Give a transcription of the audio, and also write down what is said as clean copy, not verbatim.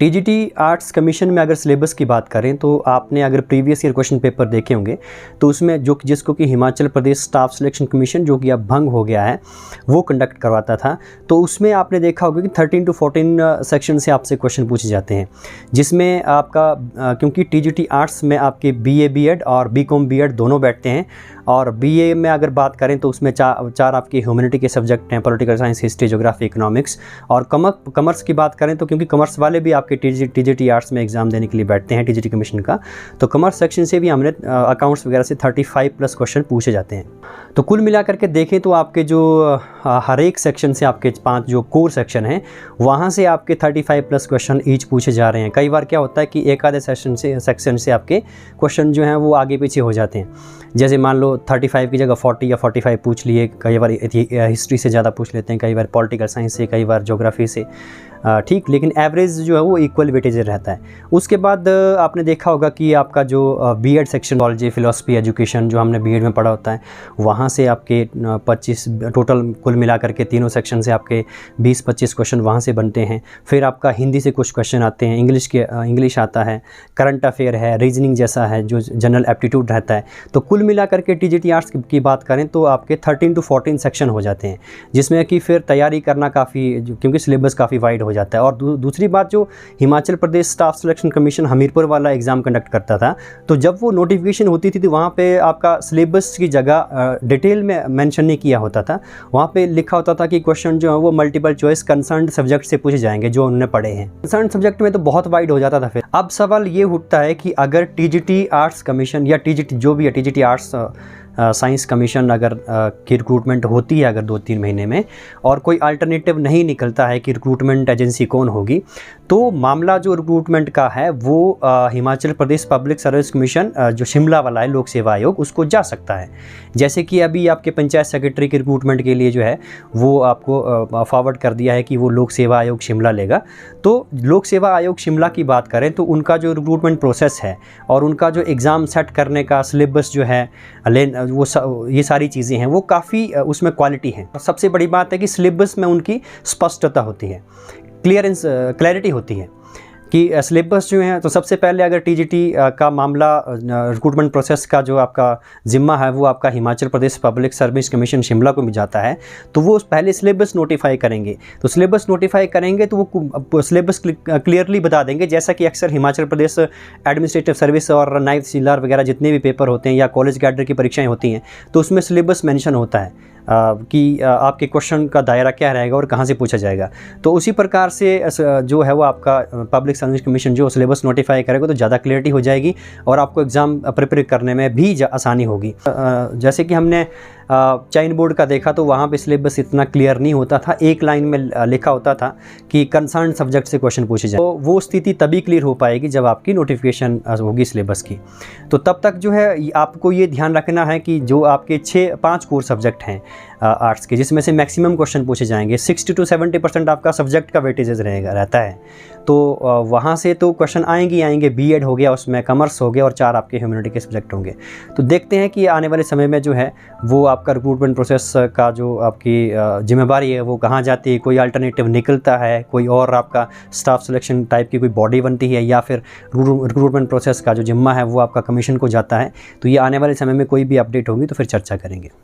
TGT arts commission में अगर syllabus की बात करें तो आपने अगर प्रीवियस ईयर क्वेश्चन पेपर देखे होंगे तो उसमें जिसको कि Himachal Pradesh staff selection commission जो कि अब भंग हो गया है वो कंडक्ट करवाता था, तो उसमें आपने देखा होगा कि 13 to 14 सेक्शन से आपसे क्वेश्चन पूछे जाते हैं, जिसमें आपका क्योंकि टीजीटी आर्ट्स में आपके बीए बीएड और बीकॉम बीएड दोनों बैठते हैं, और बीए में अगर बात करें तो उसमें चार आपके ह्यूमैनिटी के सब्जेक्ट हैं, political science, history, geography, economics. और कॉमर्स की बात करें तो क्योंकि कॉमर्स वाले भी आपके टीजीटी आर्ट्स में एग्जाम देने के लिए बैठते हैं टीजीटी कमीशन का, तो कॉमर्स सेक्शन से भी हमने अकाउंट्स वगैरह से 35+ क्वेश्चन पूछे जाते हैं। तो कुल मिलाकर के देखें तो आपके जो हर एक सेक्शन से आपके 5 जो कोर सेक्शन हैं वहाँ से आपके 35+ क्वेश्चन ईच पूछे जा रहे हैं। कई बार क्या होता है कि एक आधे सेक्शन से आपके क्वेश्चन जो हैं वो आगे पीछे हो जाते हैं, जैसे मान लो 35 की जगह 40 या 45 पूछ लिए, कई बार हिस्ट्री से ज़्यादा पूछ लेते हैं, कई बार पॉलिटिकल साइंस से, कई बार ज्योग्राफी से, ठीक, लेकिन एवरेज जो है वो इक्वल वेटेज रहता है। उसके बाद आपने देखा होगा कि आपका जो BEd section, college philosophy education जो हमने बीएड में पढ़ा होता है, वहाँ से आपके 25 टोटल कुल मिलाकर के तीनों सेक्शन से आपके 20-25 क्वेश्चन वहाँ से बनते हैं। फिर आपका हिंदी से कुछ क्वेश्चन आते हैं, इंग्लिश आता है, करंट अफेयर है, रीजनिंग जैसा है जो जनरल एप्टीट्यूड रहता है। तो कुल मिलाकर के टीजीटी आर्ट्स की बात करें तो आपके 13 to 14 सेक्शन हो जाते हैं, जिसमें कि फिर तैयारी करना काफ़ी, क्योंकि सिलेबस काफ़ी वाइड हो जाता है। और दूसरी बात, जो Himachal Pradesh staff selection commission Hamirpur वाला एग्ज़ाम कंडक्ट करता था, तो जब वो नोटिफिकेशन होती थी तो वहाँ पे आपका सिलेबस की जगह डिटेल में मेंशन नहीं किया होता था, वहाँ पे लिखा होता था कि क्वेश्चन जो है वो मल्टीपल चॉइस कंसर्न्ड सब्जेक्ट से पूछे जाएंगे जो उन्होंने पढ़े हैं। कंसर्न्ड सब्जेक्ट में तो बहुत वाइड हो जाता था। फिर अब सवाल ये उठता है कि अगर टीजीटी आर्ट्स कमीशन या टीजीटी जो भी है, टीजीटी आर्ट्स साइंस कमीशन अगर की रिक्रूटमेंट होती है अगर 2-3 महीने में, और कोई अल्टरनेटिव नहीं निकलता है कि रिक्रूटमेंट एजेंसी कौन होगी, तो मामला जो रिक्रूटमेंट का है वो Himachal Pradesh public service commission जो शिमला वाला है, लोक सेवा आयोग, उसको जा सकता है। जैसे कि अभी आपके पंचायत सेक्रेटरी के रिक्रूटमेंट के लिए जो है वो आपको फॉरवर्ड कर दिया है कि वो लोक सेवा आयोग शिमला लेगा। तो लोक सेवा आयोग शिमला की बात करें तो उनका जो रिक्रूटमेंट प्रोसेस है और उनका जो एग्ज़ाम सेट करने का सिलेबस जो है, ये सारी चीज़ें हैं वो काफ़ी उसमें क्वालिटी है। सबसे बड़ी बात है कि सिलेबस में उनकी स्पष्टता होती है, क्लैरिटी होती है कि सिलेबस जो है। तो सबसे पहले अगर टीजीटी का मामला, रिक्रूटमेंट प्रोसेस का जो आपका ज़िम्मा है वो आपका Himachal Pradesh public service commission Shimla को भी जाता है, तो वो पहले सिलेबस नोटिफाई करेंगे। तो सिलेबस नोटिफाई करेंगे तो वो सिलेबस क्लियरली बता देंगे, जैसा कि अक्सर हिमाचल प्रदेश एडमिनिस्ट्रेटिव सर्विस और नायब तहसीलदार वगैरह जितने भी पेपर होते हैं या कॉलेज कैडर की परीक्षाएँ होती हैं तो उसमें सिलेबस मेंशन होता है कि आपके क्वेश्चन का दायरा क्या रहेगा और कहाँ से पूछा जाएगा। तो उसी प्रकार से जो है वो आपका पब्लिक सर्विस कमीशन जो सिलेबस नोटिफाई करेगा तो ज़्यादा क्लियरिटी हो जाएगी और आपको एग्ज़ाम प्रिपेयर करने में भी आसानी होगी। जैसे कि हमने चाइन बोर्ड का देखा तो वहाँ पे सिलेबस इतना क्लियर नहीं होता था, एक लाइन में लिखा होता था कि कंसर्न सब्जेक्ट से क्वेश्चन पूछे जाए। तो वो स्थिति तभी क्लियर हो पाएगी जब आपकी नोटिफिकेशन होगी सिलेबस की। तो तब तक जो है आपको ये ध्यान रखना है कि जो आपके 5 कोर सब्जेक्ट हैं आर्ट्स के, जिसमें से मैक्सिमम क्वेश्चन पूछे जाएंगे, 60 to 70% आपका सब्जेक्ट का वेटेज रहता है। तो वहाँ से तो क्वेश्चन आएंगे। बीएड हो गया, उसमें कॉमर्स हो गया और 4 आपके ह्यूमैनिटी के सब्जेक्ट होंगे। तो देखते हैं कि आने वाले समय में जो है वो आपका रिक्रूटमेंट प्रोसेस का जो आपकी जिम्मेदारी है वो कहाँ जाती है, कोई अल्टरनेटिव निकलता है, कोई और आपका स्टाफ सिलेक्शन टाइप की कोई बॉडी बनती है, या फिर रिक्रूटमेंट प्रोसेस का जो जिम्मा है वो आपका कमीशन को जाता है। तो ये आने वाले समय में कोई भी अपडेट होगी तो फिर चर्चा करेंगे।